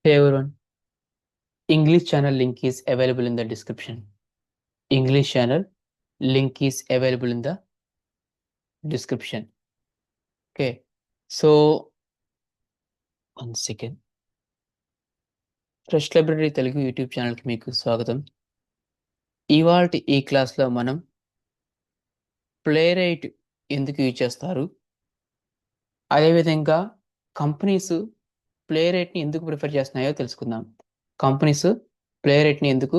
Hey everyone, English channel link is available in the description. English channel link is available in the description. Okay, so 1 second. Fresh library Telugu YouTube ఛానల్కి మీకు స్వాగతం. ఇవాల్టి ఈ క్లాస్లో మనం play right ఎందుకు use చేస్తారు, అదేవిధంగా కంపెనీస్ ప్లే రైట్ని ఎందుకు ప్రిఫర్ చేస్తున్నాయో తెలుసుకుందాం. కంపెనీస్ ప్లే రైట్ని ఎందుకు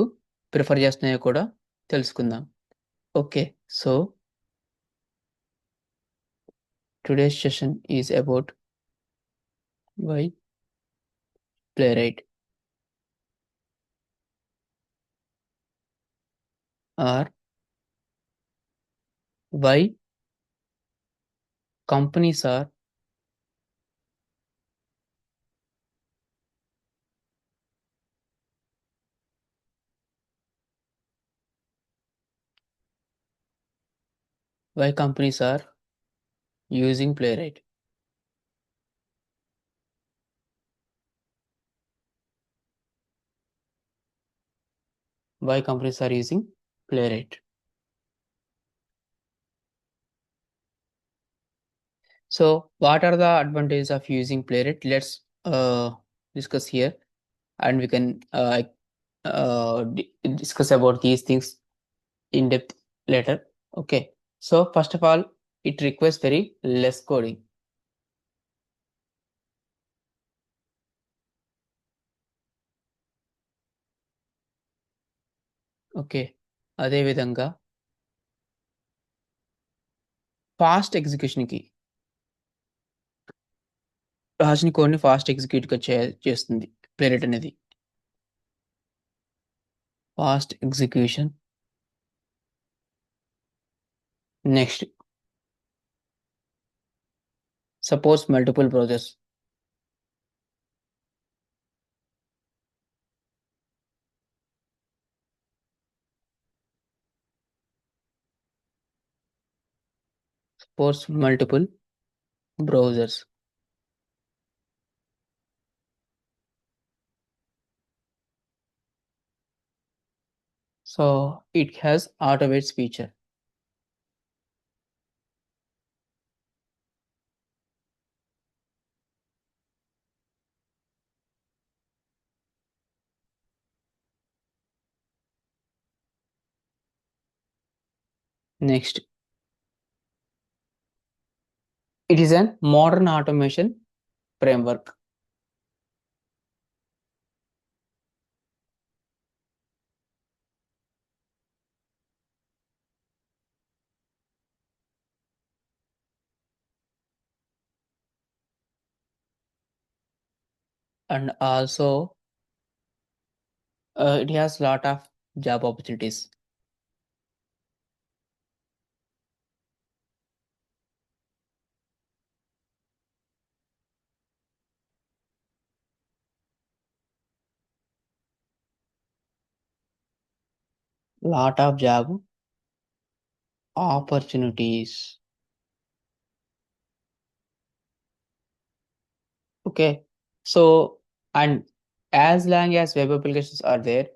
ప్రిఫర్ చేస్తున్నాయో కూడా తెలుసుకుందాం. Okay, so today's session is about why playwright or why companies are using playwright. Why companies are using playwright. So what are the advantages of using playwright? Let's discuss here, and we can discuss about these things in depth later. Okay, so first of all, it requires very less coding. Okay, అదేవిధంగా fast ఎగ్జిక్యూషన్కి రాసిన కోడ్ని fast ఎగ్జిక్యూట్గా చేస్తుంది ప్లేరైట్ అనేది. Fast execution. Next, suppose multiple browsers. Supports multiple browsers. So it has auto-waits feature. Next, it is a modern automation framework. And also it has lot of job opportunities. Lot of job opportunities. Okay, so and as long as web applications are there,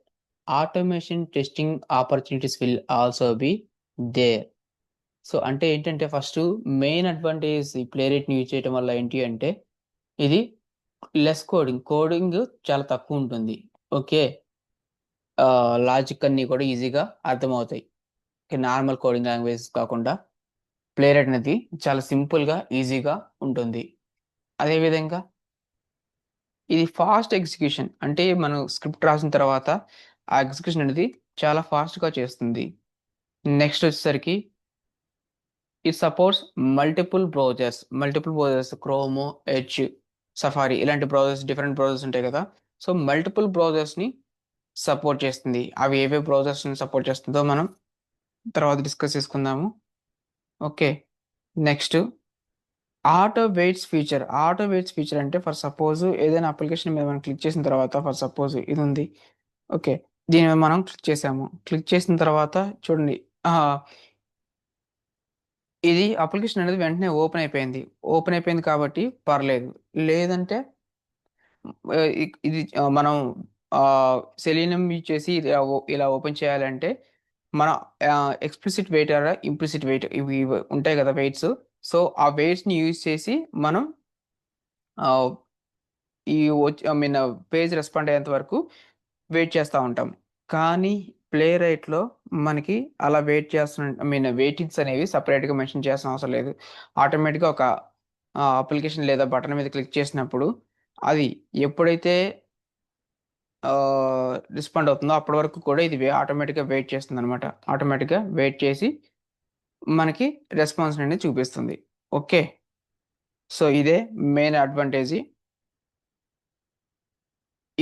automation testing opportunities will also be there. So అంటే ఏంటంటే first main advantage ఈ ప్లేరైట్ని use చేయడం వల్ల ఏంటి అంటే ఇది less coding చాలా తక్కువ ఉంటుంది. ఓకే, లాజిక్ అన్నీ కూడా ఈజీగా అర్థమవుతాయి. నార్మల్ కోడింగ్ లాంగ్వేజ్ కాకుండా ప్లేరైట్ అనేది చాలా సింపుల్గా ఈజీగా ఉంటుంది. అదేవిధంగా ఇది ఫాస్ట్ ఎగ్జిక్యూషన్, అంటే మనం స్క్రిప్ట్ రాసిన తర్వాత ఆ ఎగ్జిక్యూషన్ అనేది చాలా ఫాస్ట్గా చేస్తుంది. నెక్స్ట్ వచ్చేసరికి it supports multiple browsers chrome, Edge, safari ఇలాంటి బ్రౌజర్స్, డిఫరెంట్ బ్రౌజర్స్ ఉంటాయి కదా. సో మల్టిపుల్ బ్రౌజర్స్ని సపోర్ట్ చేస్తుంది. అవి ఏవే బ్రౌజర్స్ని సపోర్ట్ చేస్తుందో మనం తర్వాత డిస్కస్ చేసుకుందాము. Okay, next auto weights feature అంటే ఫర్ సపోజ్ ఏదైనా అప్లికేషన్ మీద మనం క్లిక్ చేసిన తర్వాత, ఫర్ సపోజ్ ఇది ఉంది. ఓకే, దీని మీద మనం క్లిక్ చేసిన తర్వాత చూడండి, ఇది అప్లికేషన్ అనేది వెంటనే ఓపెన్ అయిపోయింది కాబట్టి పర్లేదు. లేదంటే ఇది మనం సెలీనియం యూజ్ చేసి ఇలా ఓపెన్ చేయాలంటే మన explicit weight or implicit weight ఇవి ఉంటాయి కదా వెయిట్స్. సో ఆ వెయిట్స్ని యూజ్ చేసి మనం ఆ, ఈ ఐ మీన్ పేజ్ రెస్పాండ్ అయ్యేంత వరకు వెయిట్ చేస్తూ ఉంటాం. కానీ ప్లే రైట్లో మనకి అలా వెయిట్ చేస్తున్న ఐ మీన్ వెయిటింగ్స్ అనేవి సపరేట్గా మెన్షన్ చేయాల్సిన అవసరం లేదు. ఆటోమేటిక్గా ఒక అప్లికేషన్ లేదా బటన్ మీద క్లిక్ చేసినప్పుడు అది ఎప్పుడైతే రెస్పాండ్ అవుతుందో అప్పటి వరకు కూడా ఇది ఆటోమేటిక్గా వెయిట్ చేస్తుంది అనమాట. ఆటోమేటిక్గా వెయిట్ చేసి మనకి రెస్పాన్స్ అనేది చూపిస్తుంది. ఓకే. సో ఇదే మెయిన్ అడ్వాంటేజ్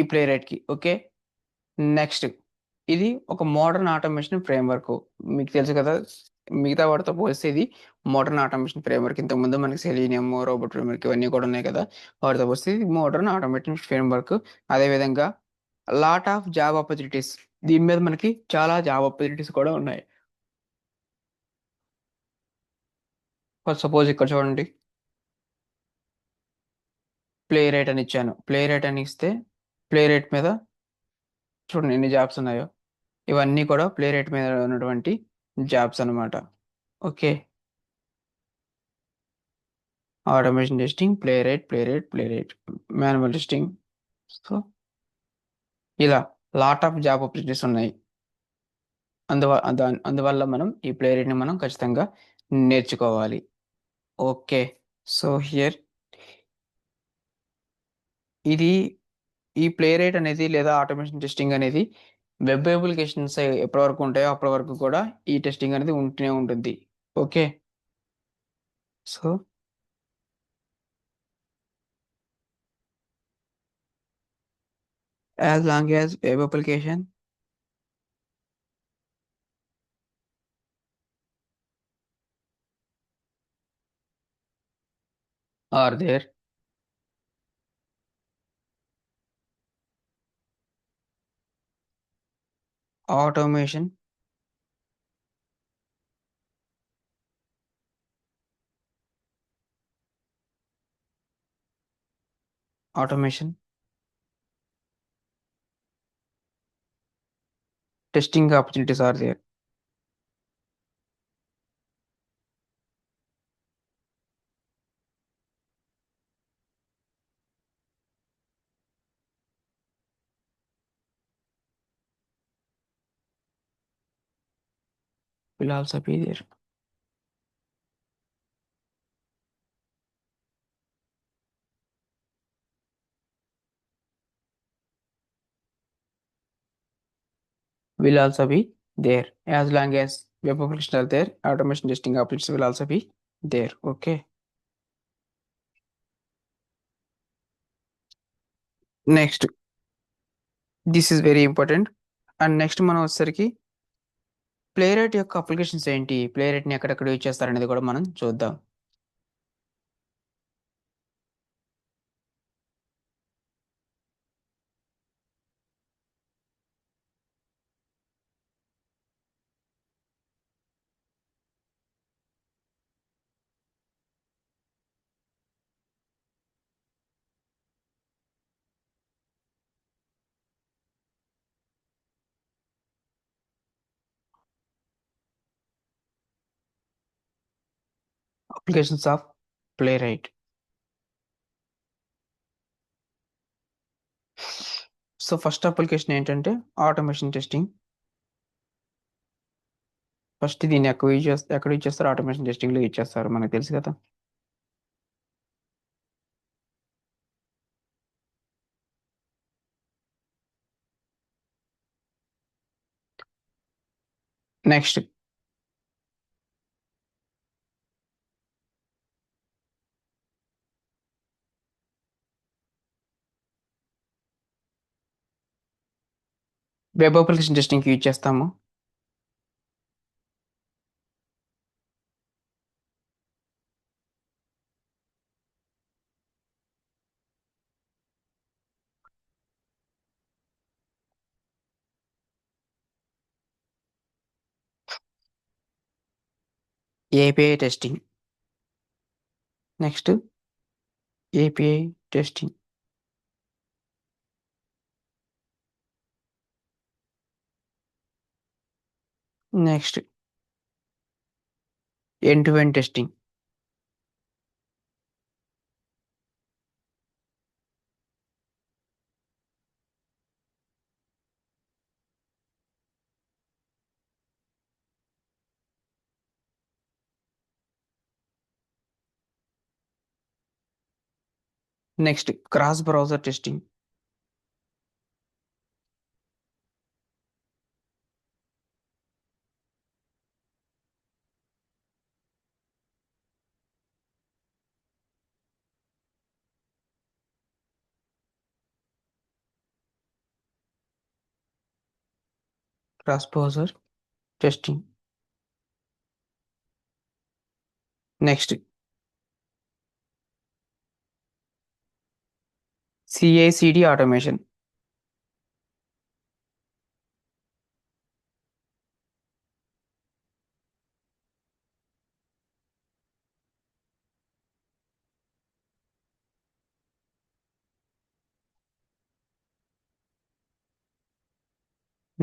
ఈ ప్లే రైట్కి. ఓకే. నెక్స్ట్ ఇది ఒక మోడర్న్ ఆటోమేషన్ ఫ్రేమ్వర్క్. మీకు తెలుసు కదా, మిగతా వాటితో పోలిస్తే ఇది మోడర్న్ ఆటోమేషన్ ఫ్రేమ్వర్క్. ఇంతకుముందు మనకి సెలీనియం, రోబోట్ ఫ్రేమ్వర్క్ ఇవన్నీ కూడా ఉన్నాయి కదా, వాటితో పోలిస్తే ఇది మోడర్న్ ఆటోమేషన్ ఫ్రేమ్వర్క్. అదేవిధంగా లాట్ ఆఫ్ జాబ్ ఆపర్చునిటీస్, దీని మీద మనకి చాలా జాబ్ ఆపర్చునిటీస్ కూడా ఉన్నాయి. ఫర్ సపోజ్ ఇక్కడ చూడండి, ప్లే రేట్ అని ఇచ్చాను. ప్లే రేట్ అని ఇస్తే ప్లే రేట్ మీద చూడండి ఎన్ని జాబ్స్ ఉన్నాయో. ఇవన్నీ కూడా ప్లే రేట్ మీద ఉన్నటువంటి జాబ్స్ అన్నమాట. Okay. Automation testing, play rate, manual testing. So ఇలా లాట్ ఆఫ్ జాబ్ ఆపర్చునిటీస్ ఉన్నాయి. అందువల్ల మనం ఈ ప్లే రేట్ని మనం ఖచ్చితంగా నేర్చుకోవాలి. ఓకే. సో హియర్ ఇది ఈ ప్లే రేట్ అనేది లేదా ఆటోమేషన్ టెస్టింగ్ అనేది వెబ్ అప్లికేషన్స్ ఎప్పటి వరకు ఉంటాయో అప్పటి వరకు కూడా ఈ టెస్టింగ్ అనేది ఉంటూనే ఉంటుంది. Okay. So as long as web application are there, automation automation testing opportunities are there. Will also be there. Will also be there. As long as web applications are there, automation testing opportunities will also be there. Okay. Next, this is very important. And next మనం వచ్చేసరికి play rate యొక్క applications ఏంటి, play రేట్ని ఎక్కడెక్కడ use చేస్తారనేది కూడా మనం చూద్దాం. Applications of play right. So first application ఏంటంటే ఆటోమేషన్ టెస్టింగ్. ఫస్ట్ దీన్ని ఎక్కడ యూజ్ చేస్తారు, ఆటోమేషన్ టెస్టింగ్లో యూజ్ చేస్తారు, మనకు తెలుసు కదా. నెక్స్ట్ వెబ్ అప్లికేషన్ టెస్టింగ్కి యూజ్ చేస్తాము. API testing. Next API testing. Next end to end testing. Next cross browser testing. Cross browser testing. Next CICD automation.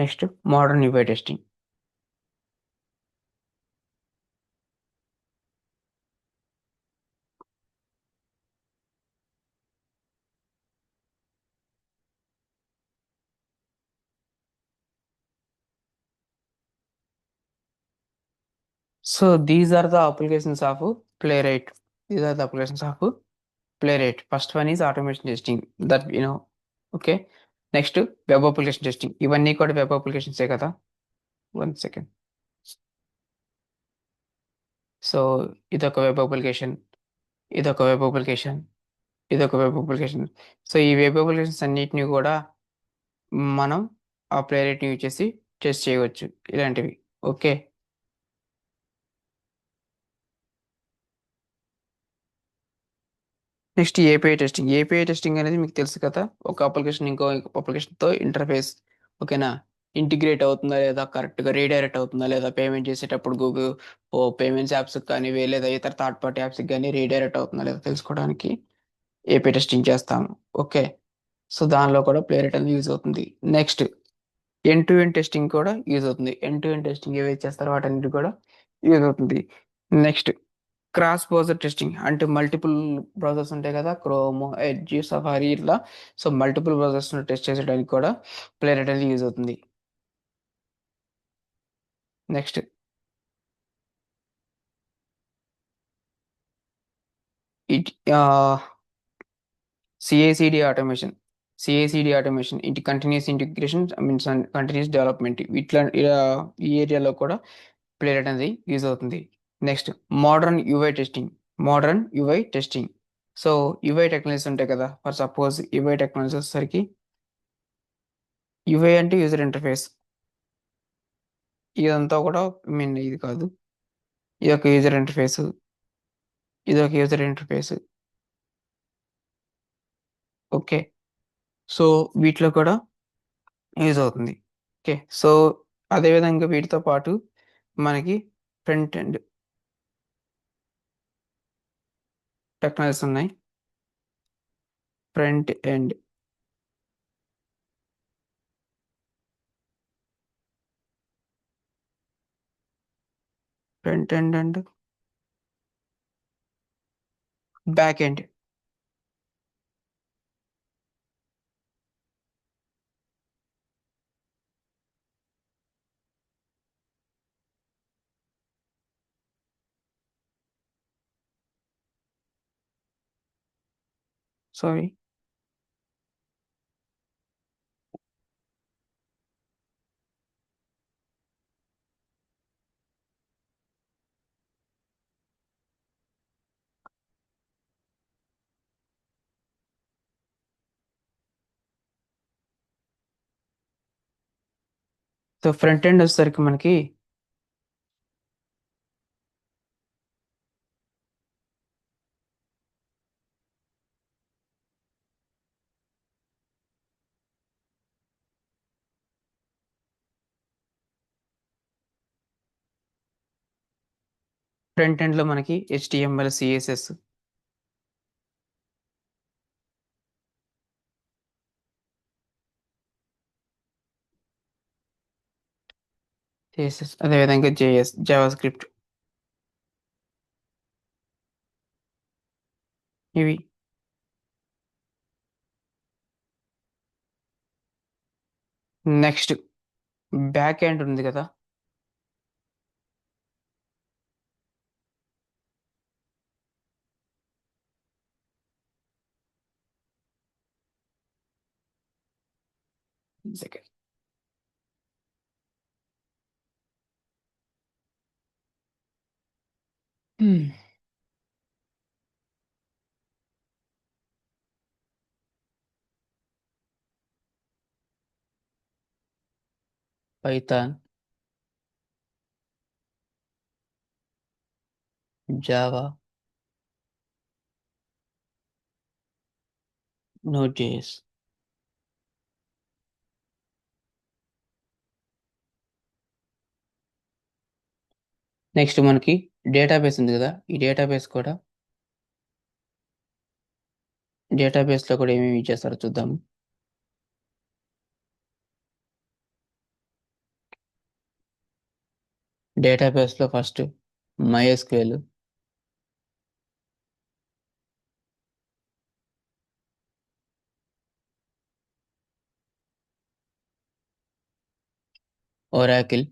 Next modern UI testing. So these are the applications of Playwright. These are the applications of Playwright. First one is automation testing, that you know. Okay. Next, web application testing. ఇవన్నీ కూడా web అప్లికేషన్సే కదా. 1 second. So ఇదొక web application, ఇదొక web application, ఇదొక web application. So ఈ web applications అన్నిటిని కూడా మనం ఆ Playwright యూజ్ చేసి టెస్ట్ చేయవచ్చు ఇలాంటివి. Okay. Next API testing. API testing అనేది మీకు తెలుసు కదా, ఒక అప్లికేషన్ ఇంకో అప్లికేషన్తో ఇంటర్ఫేస్ ఓకేనా ఇంటిగ్రేట్ అవుతుందా లేదా, కరెక్ట్గా రీడైరెక్ట్ అవుతుందా లేదా, పేమెంట్ చేసేటప్పుడు గూగుల్ పేమెంట్స్ యాప్స్కి కానీ లేదా ఇతర థర్డ్ పార్టీ యాప్స్కి కానీ రీడైరెక్ట్ అవుతుందా లేదా తెలుసుకోవడానికి ఏపీఐ టెస్టింగ్ చేస్తాము. ఓకే. సో దానిలో కూడా Playwright అనేది యూజ్ అవుతుంది. Next end to end testing కూడా యూజ్ అవుతుంది. ఎండ్ టు ఎండ్ టెస్టింగ్ ఏవైతే చేస్తారో వాటన్నిటి కూడా యూజ్ అవుతుంది. Next cross browser testing. అంటే మల్టిపుల్ బ్రౌజర్స్ ఉంటాయి కదా, క్రోమ్, ఎడ్జ్, సఫారీ ఇట్లా. సో మల్టిపుల్ బ్రౌజర్స్ టెస్ట్ చేసేయడానికి కూడా Playwright అనేది యూజ్ అవుతుంది. Next it CI CD automation. CI CD automation ఇంటి continuous integration means continuous development ఇట్లా ఈ ఏరియాలో కూడా Playwright అనేది యూజ్ అవుతుంది. Next modern UI testing. Modern UI testing. So UI technologies ఉంటాయి కదా, ఫర్ సపోజ్ యూఐ టెక్నాలజీ వచ్చేసరికి యూఐ అంటే యూజర్ ఇంటర్ఫేస్. ఇదంతా కూడా మీన్ ఇది కాదు, ఇది ఒక యూజర్ ఇంటర్ఫేస్, ఇది ఒక యూజర్ ఇంటర్ఫేస్. ఓకే. సో వీటిలో కూడా యూజ్ అవుతుంది. ఓకే. సో అదేవిధంగా వీటితో పాటు మనకి ఫ్రంట్ ఎండ్ టెక్నాలజీస్ ఉన్నాయి. Front end, front end and back end. Sorry. So front end వచ్చేసరికి మనకి ఫ్రంట్ ఎండ్ లో మనకి HTML, CSS. CSS అదేవిధంగా JS జావా స్క్రిప్ట్ ఇవి. నెక్స్ట్ బ్యాక్ ఎండ్ ఉంది కదా. Second Python, Java, note JS. Next మనకి డేటాబేస్ ఉంది కదా, ఈ డేటాబేస్ కూడా డేటాబేస్లో కూడా ఏమేమి యూజ్ చేస్తారో చూద్దాం. డేటాబేస్లో first MySQL, Oracle,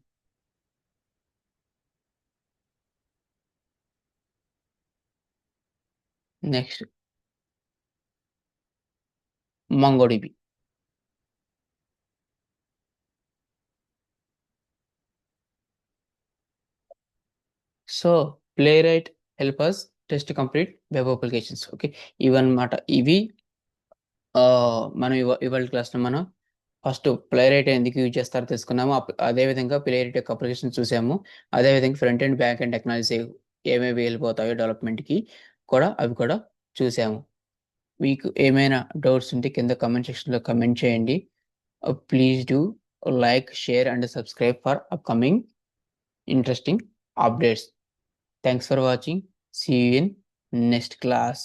next MongoDB. So ప్లేరైట్ help us test complete web applications. Okay, ఇవన్నమాట. ఇవి మనం ఇవాళ క్లాస్లో మనం ఫస్ట్ ప్లేరైట్ ఎందుకు యూజ్ చేస్తారో తెలుసుకున్నాము. అదేవిధంగా ప్లేరైట్ యొక్క అప్లికేషన్ చూసాము. అదేవిధంగా front and back and technology ఏమేమి వెళ్ళిపోతాయో డెవలప్మెంట్కి కూడా అవి కూడా చూసాము. మీకు ఏమైనా డౌట్స్ ఉంటే కింద కమెంట్ సెక్షన్లో కమెంట్ చేయండి. Please do like, share and subscribe for upcoming interesting updates. Thanks for watching. See you in next class.